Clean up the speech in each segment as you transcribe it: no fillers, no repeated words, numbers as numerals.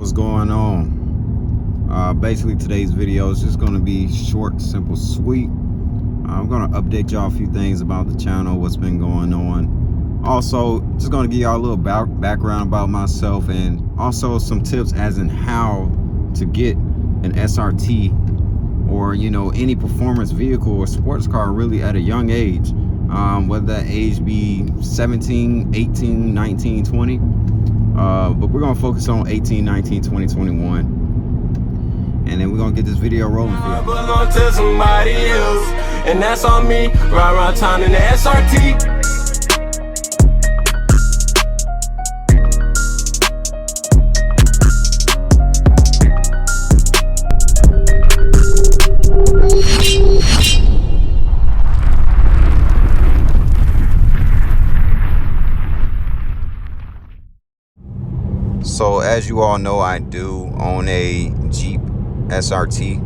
What's going on? Basically today's video is just going to be short, simple, sweet. I'm going to update y'all a few things about the channel, what's been going on. Also, just going to give y'all a little background about myself, and also some tips as in how to get an SRT or any performance vehicle or sports car really at a young age, whether that age be 17, 18, 19, 20. But we're gonna focus on 18, 19, 20, 21, and then we're gonna get this video rolling for you. I belong to somebody else, and that's on me. Ride around town in the SRT. So as you all know, I do own a Jeep SRT.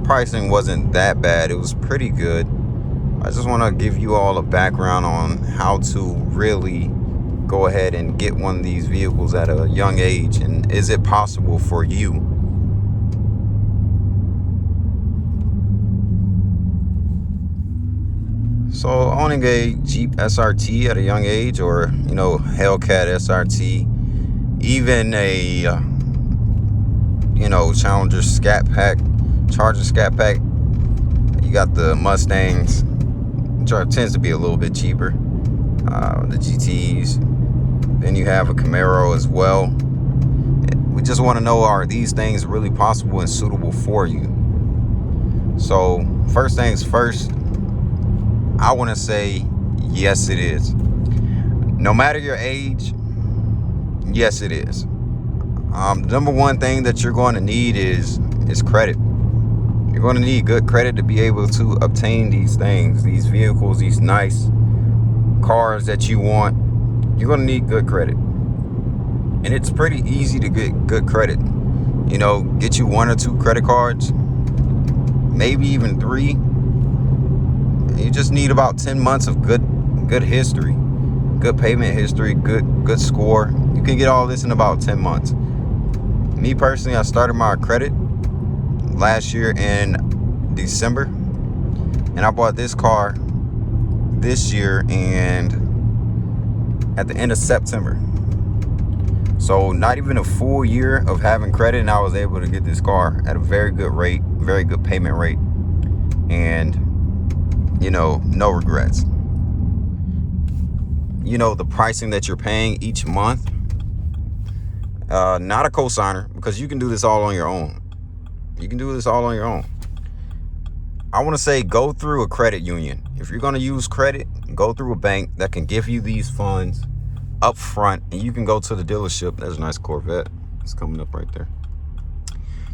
Pricing wasn't that bad. It was pretty good. I just want to give you all a background on how to really go ahead and get one of these vehicles at a young age, and is it possible for you? So owning a Jeep SRT at a young age, or Hellcat SRT, even a Challenger Scat Pack, Charger Scat Pack, you got the Mustangs, which tends to be a little bit cheaper, the GTs, then you have a Camaro as well. We just want to know, are these things really possible and suitable for you? So first things first, I want to say yes, it is. No matter your age, yes, it is. The number one thing that you're going to need is credit. You're going to need good credit to be able to obtain these things, these vehicles, these nice cars that you want. You're going to need good credit. And it's pretty easy to get good credit. Get you 1 or 2 credit cards, maybe even 3. You just need about 10 months of good history, good payment history, good score. You can get all this in about 10 months. Me personally, I started my credit last year in December, and I bought this car this year and at the end of September. So not even a full year of having credit, and I was able to get this car at a very good rate, very good payment rate, and no regrets. The pricing that you're paying each month, not a cosigner, because you can do this all on your own. I want to say go through a credit union. If you're going to use credit, go through a bank that can give you these funds up front, and you can go to the dealership. There's a nice Corvette. It's coming up right there.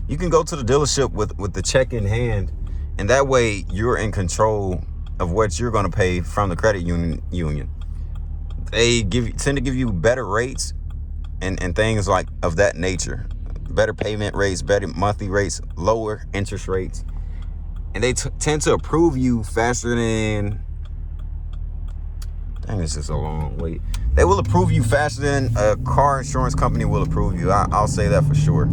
You can go to the dealership with the check in hand, and that way you're in control of what you're going to pay from the credit union. They tend to give you better rates and things like of that nature. Better payment rates, better monthly rates, lower interest rates. And they tend to approve you faster than... Dang, this is a long wait. They will approve you faster than a car insurance company will approve you. I'll say that for sure.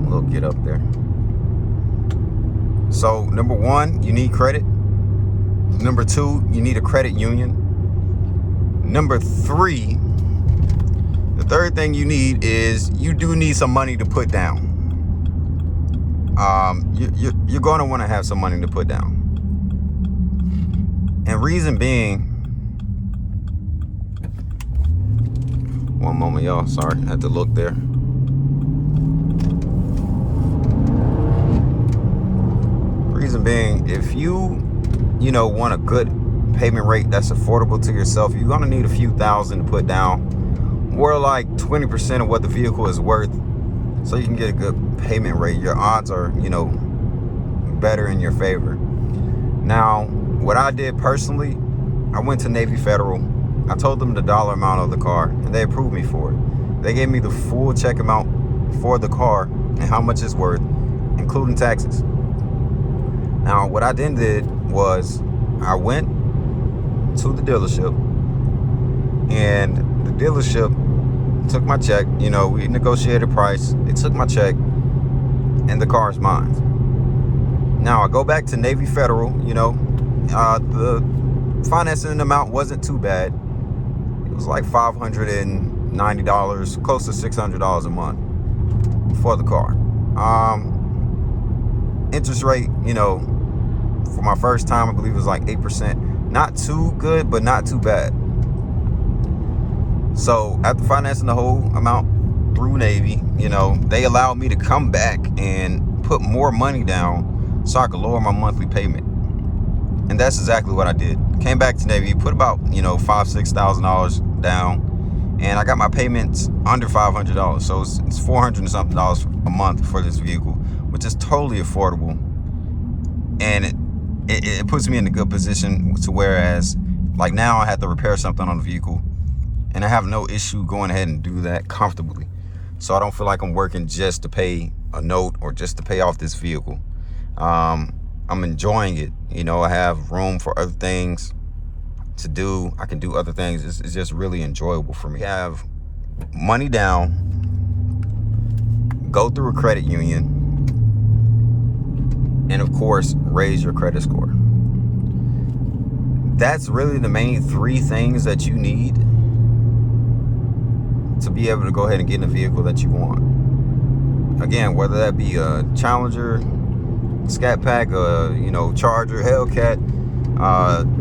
We'll get up there. So, number 1, you need credit. Number 2, you need a credit union. Number 3, the third thing you need is you do need some money to put down. You're going to want to have some money to put down. And reason being, one moment, y'all. Sorry, I had to look there. Reason being, if you want a good payment rate that's affordable to yourself, you're gonna need a few thousand to put down, or like 20% of what the vehicle is worth, so you can get a good payment rate. Your odds are better in your favor. Now, what I did personally, I went to Navy Federal. I told them the dollar amount of the car, and they approved me for it. They gave me the full check amount for the car and how much it's worth, including taxes. Now, what I then did was I went to the dealership, and the dealership took my check. You know, we negotiated price. They took my check, and the car's mine. Now I go back to Navy Federal. You know, the financing amount wasn't too bad. It was like $590, close to $600 a month for the car. Interest rate, you know, for my first time, I believe it was like 8%. Not too good, but not too bad. So after financing the whole amount through Navy, you know, they allowed me to come back and put more money down so I could lower my monthly payment. And that's exactly what I did. Came back to Navy, put about, you know, $5,000-$6,000 down, and I got my payments under $500. So it's $400 and something a month for this vehicle, which is totally affordable. And it puts me in a good position to whereas, like now I have to repair something on the vehicle, and I have no issue going ahead and do that comfortably. So I don't feel like I'm working just to pay a note or just to pay off this vehicle. I'm enjoying it. You know, I have room for other things to do. I can do other things. It's just really enjoyable for me. I have money down, go through a credit union, and of course, raise your credit score. That's really the main three things that you need to be able to go ahead and get in a vehicle that you want. Again, whether that be a Challenger, Scat Pack, you know, Charger, Hellcat,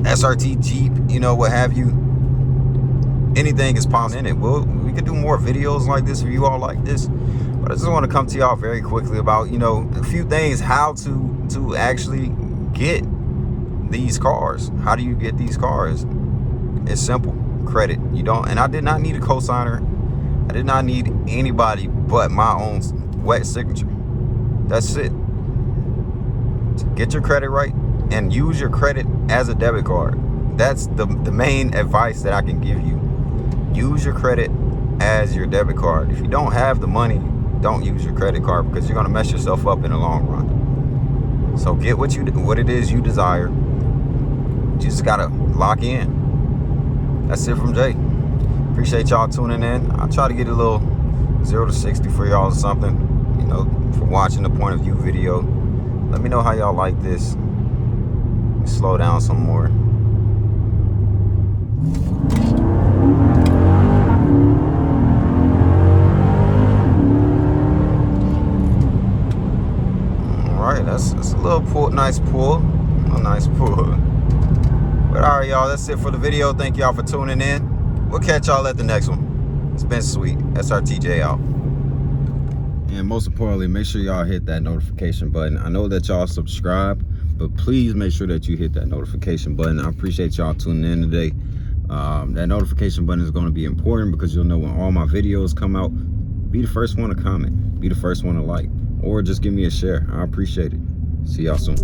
SRT, Jeep, you know, what have you. Anything is possible in it. We could do more videos like this if you all like this. But I just want to come to y'all very quickly about, you know, a few things, how to actually get these cars. How do you get these cars? It's simple. Credit. You don't, and I did not need a cosigner. I did not need anybody but my own wet signature. That's it. Get your credit right and use your credit as a debit card. That's the main advice that I can give you. Use your credit as your debit card. If you don't have the money, don't use your credit card, because you're going to mess yourself up in the long run. So get what it is you desire. You just got to lock in. That's it from Jay. Appreciate y'all tuning in. I'll try to get a little 0 to 60 for y'all or something, you know, for watching the point of view video. Let me know how y'all like this. Slow down some more. Alright, that's a little pull, nice pull. A nice pull. But alright, y'all, that's it for the video. Thank y'all for tuning in. We'll catch y'all at the next one. It's been sweet. SRTJ out. And most importantly, make sure y'all hit that notification button. I know that y'all subscribe, but please make sure that you hit that notification button. I appreciate y'all tuning in today. That notification button is going to be important, because you'll know when all my videos come out. Be the first one to comment. Be the first one to like. Or just give me a share. I appreciate it. See y'all soon.